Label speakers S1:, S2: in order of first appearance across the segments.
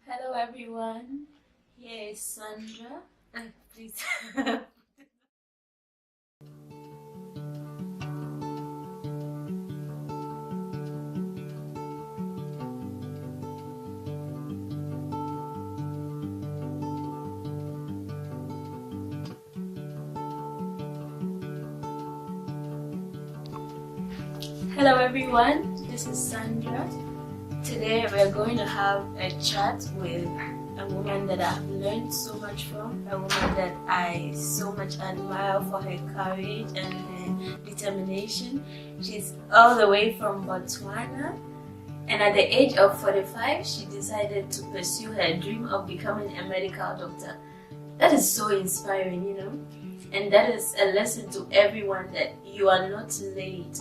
S1: Hello everyone, here is Sandra. Please. Hello everyone, this is Sandra. Today we're going to have a chat with a woman that I've learned so much from, a woman that I so much admire for her courage and her determination. She's all the way from Botswana, and at the age of 45 she decided to pursue her dream of becoming a medical doctor. That is so inspiring, and that is a lesson to everyone that you are not late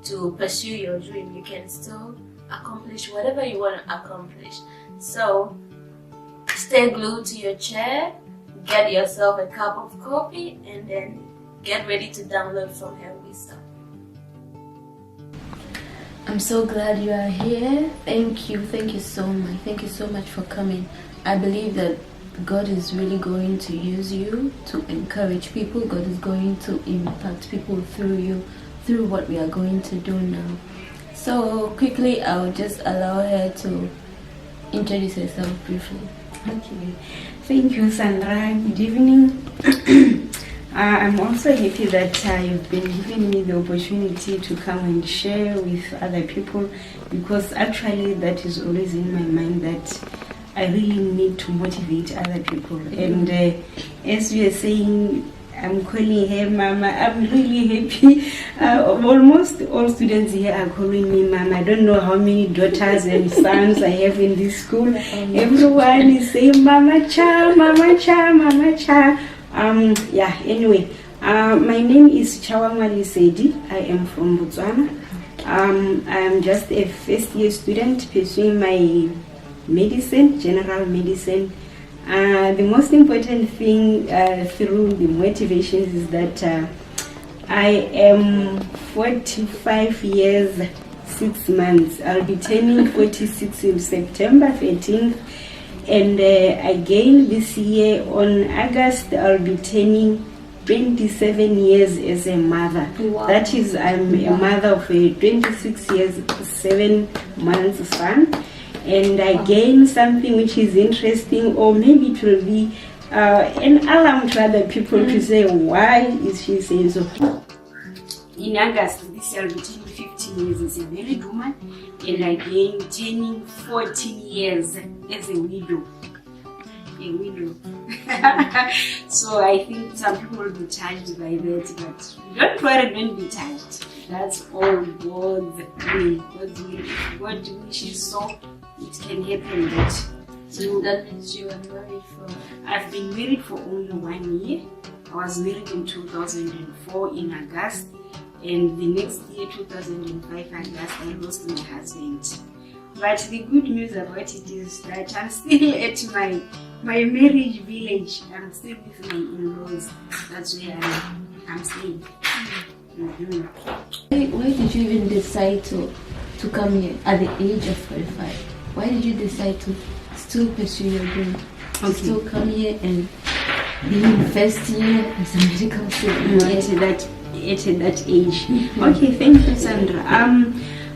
S1: to pursue your dream. You can still accomplish whatever you want to accomplish. So stay glued to your chair, get yourself a cup of coffee, and then get ready to download from her wisdom. I'm so glad you are here. Thank you so much. Thank you so much for coming. I believe that God is really going to use you to encourage people. God is going to impact people through you, through what we are going to do now. So quickly, I'll just allow her to introduce herself briefly.
S2: Okay, thank you, Sandra. Good evening. I'm also happy that you've been giving me the opportunity to come and share with other people, because actually that is always in my mind, that I really need to motivate other people. And as you are saying, I'm calling her Mama. I'm really happy. Almost all students here are calling me Mama. I don't know how many daughters and sons I have in this school. Everyone is saying Mama Chaa, Mama Chaa, Mama Chaa. Anyway, my name is Chawamali Sedi. I am from Botswana. I am just a first year student pursuing my medicine, general medicine. The most important thing through the motivations is that I am 45 years, 6 months. I'll be turning 46 in September 13th. And again this year on August, I'll be turning 27 years as a mother. Wow. That is, I'm a mother of a 26 years, 7 months son. And again, something which is interesting, or maybe it will be an alarm to other people to say, why is she saying so? In August this year, I'll be turning 15 years as a married woman, and again turning 14 years as a widow. So I think some people will be touched by that, but don't worry, don't be touched. That's all God's will. God wishes so. It can happen that. So that means you are married for? I've been married for only 1 year. I was married in 2004 in August, and the next year, 2005 August, I lost my husband. But the good news about it is that I'm still at my marriage village. I'm still with my in-laws. That's where I'm staying. Mm-hmm.
S1: Why did you even decide to come here at the age of 45? Why did you decide to still pursue your dream? To still come here and be in first year as a medical student
S2: at that age? Okay, thank you, Sandra.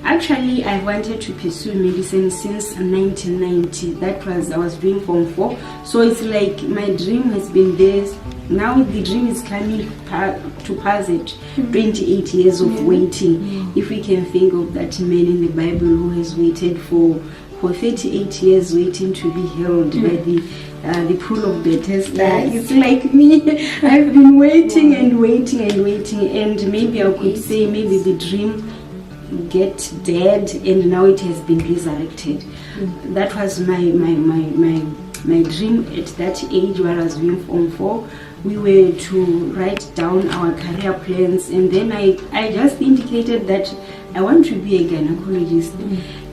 S2: Actually, I wanted to pursue medicine since 1990. That was, I was doing Form 4. So it's like my dream has been there. Now the dream is coming to pass it. 28 years of waiting. If we can think of that man in the Bible who has waited for 38 years waiting to be held by the pool of Bethesda. It's like me. I've been waiting and waiting and waiting, and maybe I could say maybe the dream get dead and now it has been resurrected. That was my dream at that age where I was doing Form 4. We were to write down our career plans, and then I just indicated that I want to be a gynecologist.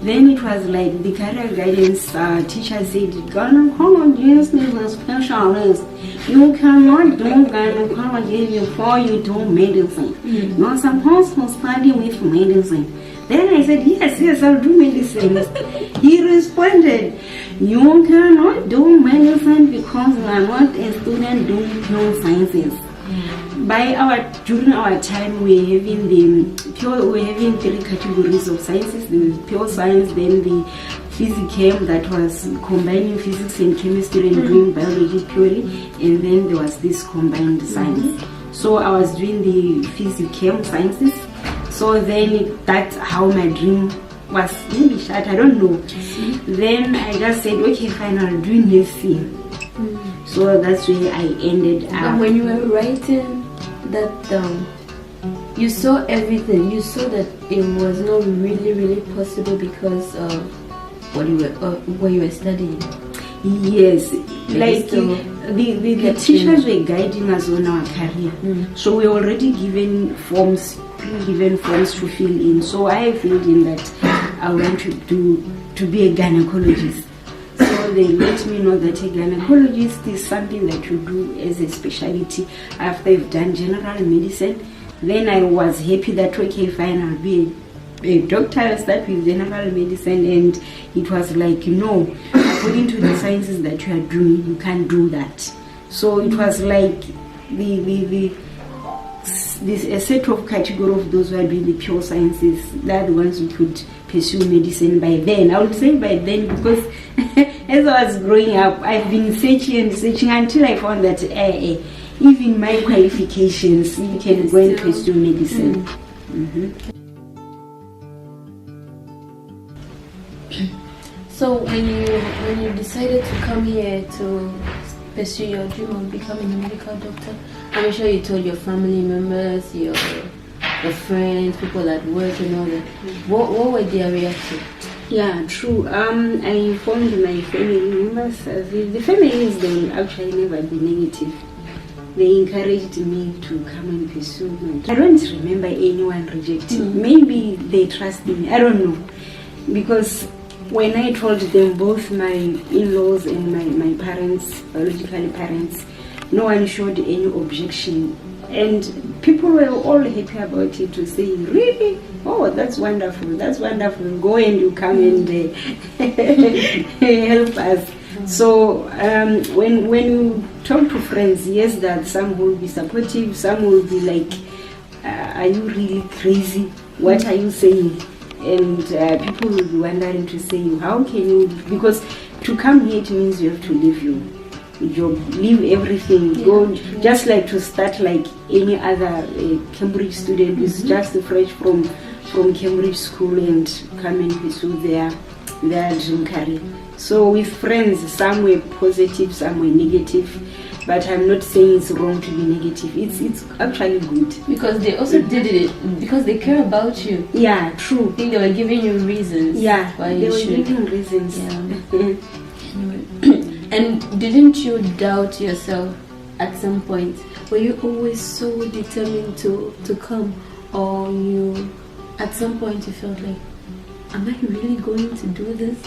S2: Then it was like the career guidance teacher said, gynecologist is a specialist. You cannot do gynecology before you do medicine. You're supposed to study with medicine. Then I said, yes, I'll do medicine. He responded, you cannot do medicine because you are not a student doing pure sciences. During our time, we were having 3 categories of sciences: the pure science, then the physichem, that was combining physics and chemistry and doing biology purely, and then there was this combined science. So I was doing the physichem sciences. So then that's how my dream was maybe shut, I don't know. Then I just said, okay, fine, I'll do nursing. So that's where I ended up.
S1: And when you were writing that down, you saw everything. You saw that it was not really possible because of what you were studying.
S2: Yes, like the teachers were guiding us on our career. So we were already given forms, pre-given forms to fill in. So I filled in that I want to be a gynecologist. So they let me know that a gynecologist is something that you do as a specialty after you've done general medicine. Then I was happy that, okay, fine, I'll be a doctor. I'll start with general medicine. And it was like, no, according to the sciences that you are doing, you can't do that. So it was like a set of category of those who are doing the pure sciences. They're the ones who could pursue medicine by then. I would say by then, because as I was growing up, I've been searching until I found that even my qualifications, you can go and pursue medicine.
S1: So when you decided to come here to pursue your dream of becoming a medical doctor, I'm sure you told your family members, your friends, people at work and all that. What were their reactions?
S2: Yeah, true. I informed my family members. The families, they will actually never be negative. They encouraged me to come and pursue my. I don't remember anyone rejecting. Maybe they trust me. I don't know, because when I told them, both my in-laws and my parents, biological parents, no one showed any objection. And people were all happy about it, to say, really? Oh, that's wonderful, Go and you come and help us. So when you talk to friends, yes, that some will be supportive, some will be like, are you really crazy? What are you saying? And people will be wondering to say, how can you, because to come here it means you have to leave your job, leave everything, go, just like to start like any other Cambridge student who's just fresh from Cambridge school and come and pursue their dream career. So with friends, some were positive, some were negative. But I'm not saying it's wrong to be negative. It's actually good.
S1: Because they also did it because they care about you.
S2: Yeah, true.
S1: I think they were giving you reasons.
S2: Yeah,
S1: why
S2: they
S1: you
S2: were
S1: should.
S2: giving reasons.
S1: Yeah. And didn't you doubt yourself at some point? Were you always so determined to come? Or you, at some point you felt like, am I really going to do this?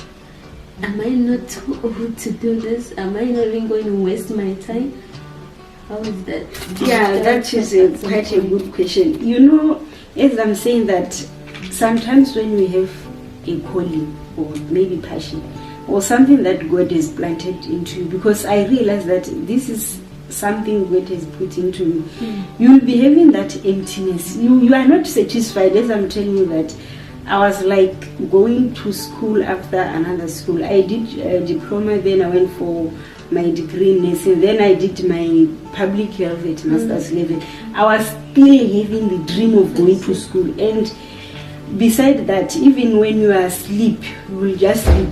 S1: Am I not too old to do this? Am I not even going to waste my time? How is that?
S2: Yeah, that is quite a good question. You know, as I'm saying that, sometimes when we have a calling or maybe passion or something that God has planted into you, because I realize that this is something God has put into you, you'll be having that emptiness. You are not satisfied. As I'm telling you that, I was like going to school after another school. I did a diploma, then I went for my degree in nursing, then I did my public health at master's level. I was still having the dream of going to school. And beside that, even when you are asleep,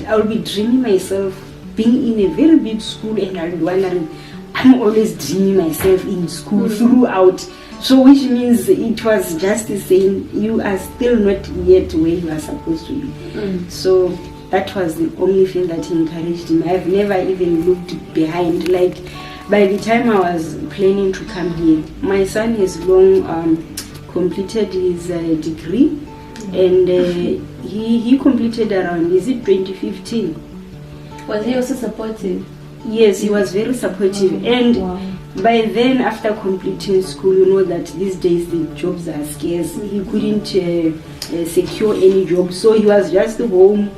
S2: I'll be dreaming myself being in a very big school, and I'll be wondering, I'm always dreaming myself in school throughout. So which means it was just saying you are still not yet where you are supposed to be. So that was the only thing that encouraged me. I've never even looked behind. Like, by the time I was planning to come here, my son has long completed his degree, and he completed around, is it 2015?
S1: Was he also supportive?
S2: Yes, he was very supportive. And By then, after completing school, you know that these days the jobs are scarce. He couldn't secure any job, so he was just home.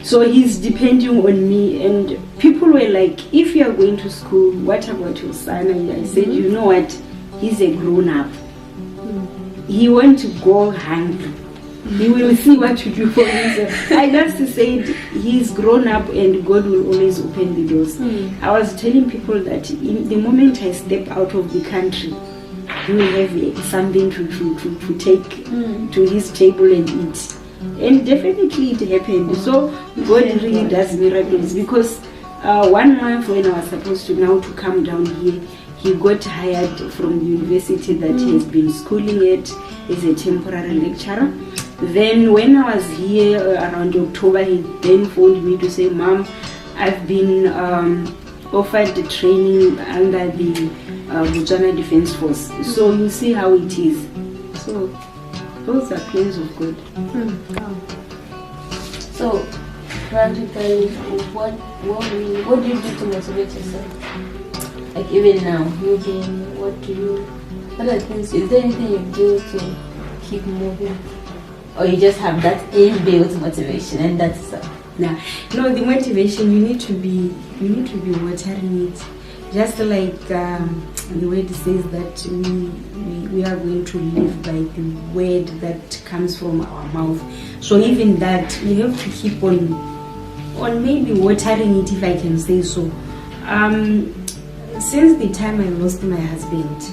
S2: So he's depending on me, and people were like, if you are going to school, what about your son? And I said, you know what, he's a grown-up. He wants to go hungry. He will see what to do for himself. I just said he's grown up and God will always open the doors. I was telling people that in the moment I step out of the country, he will have something to take to his table and eat. And definitely it happened. So God really does miracles, because 1 month when I was supposed to come down here, he got hired from the university that he has been schooling at as a temporary lecturer. Then when I was here around October, he then phoned me to say, Mom, I've been offered the training under the Botswana Defense Force. So you see how it is. So those are plans of God.
S1: So practically, what do you do to motivate yourself? Like even now, what are things, is there anything you do to keep moving? Or you just have that inbuilt motivation and that's all?
S2: No, the motivation, you need to be watering it. Just like the word says that we are going to live by the word that comes from our mouth. So even that, we have to keep on maybe watering it, if I can say so. Since the time I lost my husband,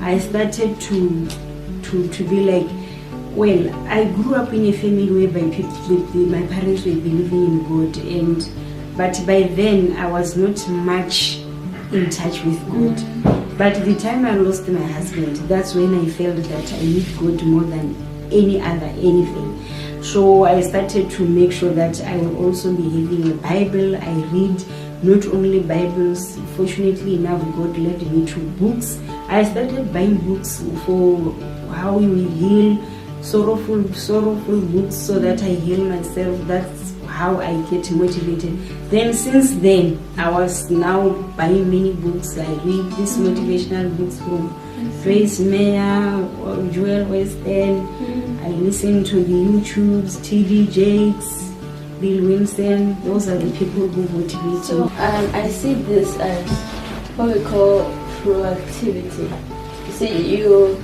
S2: I started to be like, well, I grew up in a family whereby my parents were believing in God, but by then I was not much in touch with God. But the time I lost my husband, that's when I felt that I need God more than anything. So I started to make sure that I will also be having a Bible. I read not only Bibles. Fortunately enough, God led me to books. I started buying books for how we will heal, sorrowful books, so that I heal myself. That's how I get motivated. Then since then, I was now buying many books. I read these motivational books from Grace Mayer, Joel Weston. I listen to the YouTubes, TD Jakes, Bill Winston. Those are the people who motivate me.
S1: So I see this as what we call proactivity. You see, you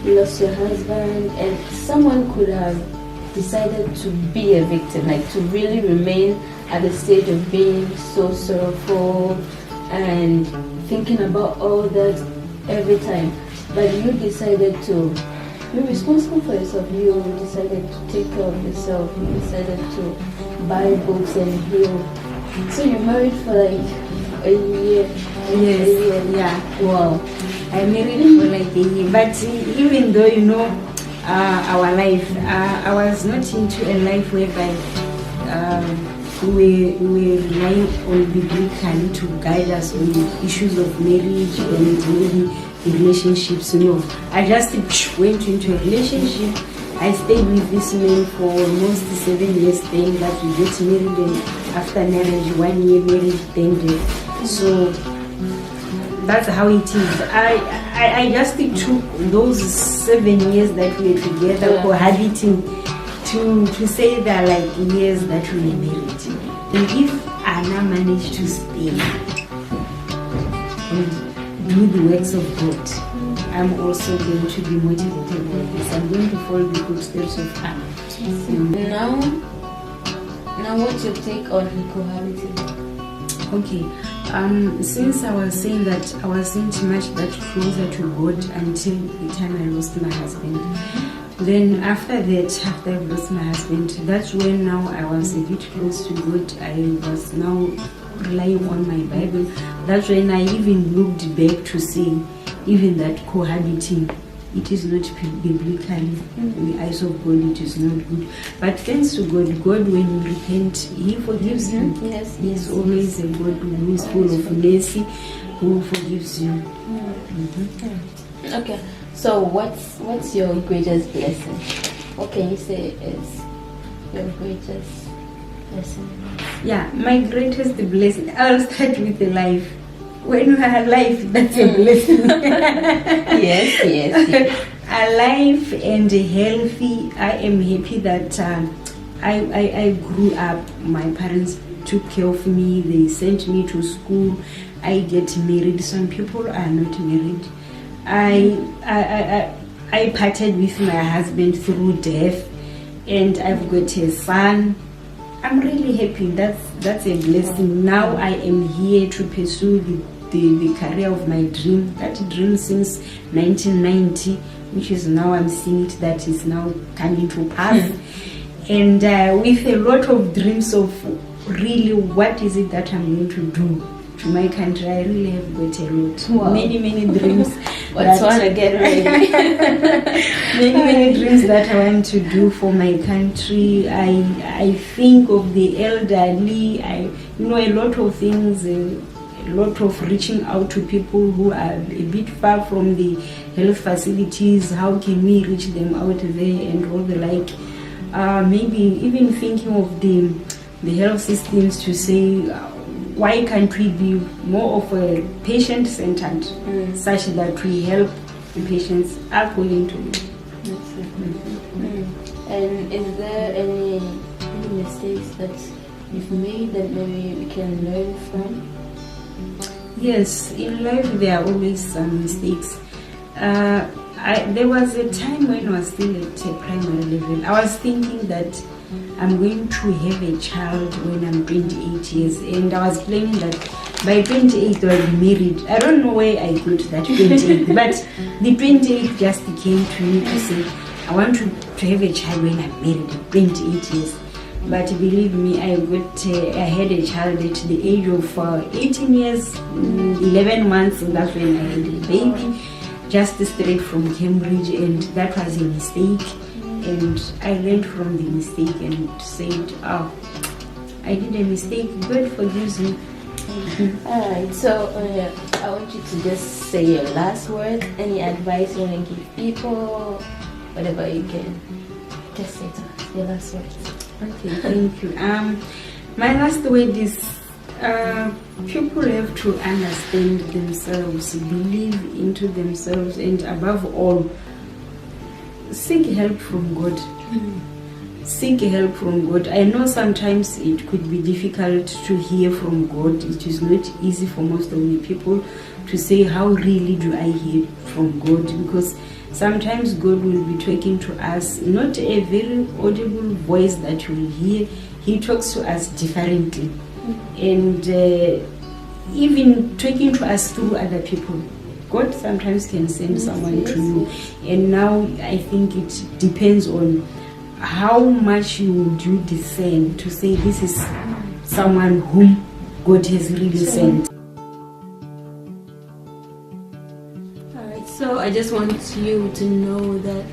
S1: lost your husband, and someone could have decided to be a victim, like to really remain at the stage of being so sorrowful and thinking about all that every time. But you decided to be responsible for yourself. You decided to take care of yourself. You decided to buy books and heal. So you married for like a year.
S2: Yes. Yeah.
S1: Wow.
S2: I married for like a year. But even though, our life, I was not into a life whereby we were relying on biblically to guide us on issues of marriage and maybe relationships. I just went into a relationship. I stayed with this man for almost 7 years. Then that we get married, and after marriage, 1 year marriage, then death. So that's how it is. I just took those 7 years that we were together, cohabiting, to say they're like years that we were married. And if Anna managed to stay and do the works of God, I'm also going to be motivated by this. I'm going to follow the footsteps of Anna.
S1: Now what's your take on cohabiting?
S2: Okay, since I was saying that I wasn't much that closer to God until the time I lost my husband. Then after I lost my husband, that's when now I was a bit close to God. I was now relying on my Bible. That's when I even looked back to see even that cohabiting, it is not biblically, in the eyes of God, it is not good. But thanks to God, when you repent, He forgives you.
S1: Yes,
S2: He's always a God who is full of mercy, who forgives you.
S1: Okay, so what's your greatest blessing? What can you say is your greatest blessing?
S2: Yeah, my greatest blessing, I'll start with the life. when you are alive, that's a blessing.
S1: Yes.
S2: Alive and healthy. I am happy that I grew up. My parents took care of me. They sent me to school. I get married. Some people are not married. I parted with my husband through death, and I've got a son. I'm really happy. That's a blessing. Now I am here to pursue the career of my dream. That dream since 1990, which is now I'm seeing it, that is now coming to pass. And with a lot of dreams of really what is it that I'm going to do to my country. I really have got a lot.
S1: Wow.
S2: Many dreams.
S1: What's one to get ready?
S2: many dreams that I want to do for my country. I think of the elderly. A lot of things. A lot of reaching out to people who are a bit far from the health facilities. How can we reach them out there and all the like? Maybe even thinking of the health systems to say, why can't we be more of a patient-centered, such that we help the patients according to me.
S1: And is there any mistakes that you've made that maybe we can learn from?
S2: Yes, in life there are always some mistakes. There was a time when I was still at a primary level. I was thinking that I'm going to have a child when I'm 28 years, and I was planning that by 28 I'll be married. I don't know where I got that 28, but the 28 just came to me to say, I want to have a child when I'm married at 28 years. But believe me, I had a child at the age of 18 years, 11 months, and that's when I had a baby, just straight from Cambridge, and that was a mistake. And I learned from the mistake and said, oh, I did a mistake, God forgives me.
S1: Alright, so I want you to just say your last word, any advice you want to give people, whatever you can. Just say to us your last words.
S2: Okay, thank you. My last word is people have to understand themselves, believe into themselves, and above all, seek help from God. Seek help from God. I know sometimes it could be difficult to hear from God. It is not easy for most of the people to say, how really do I hear from God? Because sometimes God will be talking to us, not a very audible voice that you will hear. He talks to us differently. And even talking to us through other people. God sometimes can send someone to you. And now I think it depends on how much you discern to say this is someone whom God has really sent.
S1: Alright, so I just want you to know that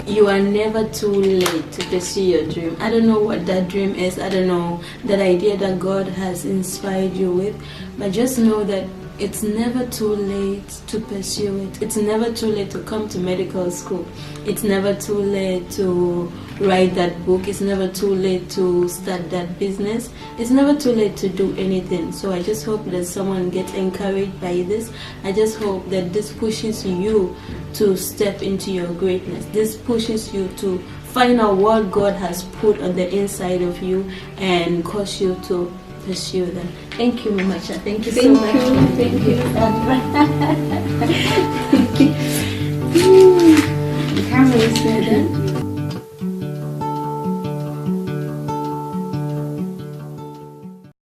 S1: you are never too late to pursue your dream. I don't know what that dream is. I don't know that idea that God has inspired you with. But just know that it's never too late to pursue it. It's never too late to come to medical school. It's never too late to write that book. It's never too late to start that business. It's never too late to do anything. So I just hope that someone gets encouraged by this. I just hope that this pushes you to step into your greatness. This pushes you to find out what God has put on the inside of you and cause you to pursue them. Thank you, Mama Chaa. Thank you so much.
S2: Thank you. Can't wait to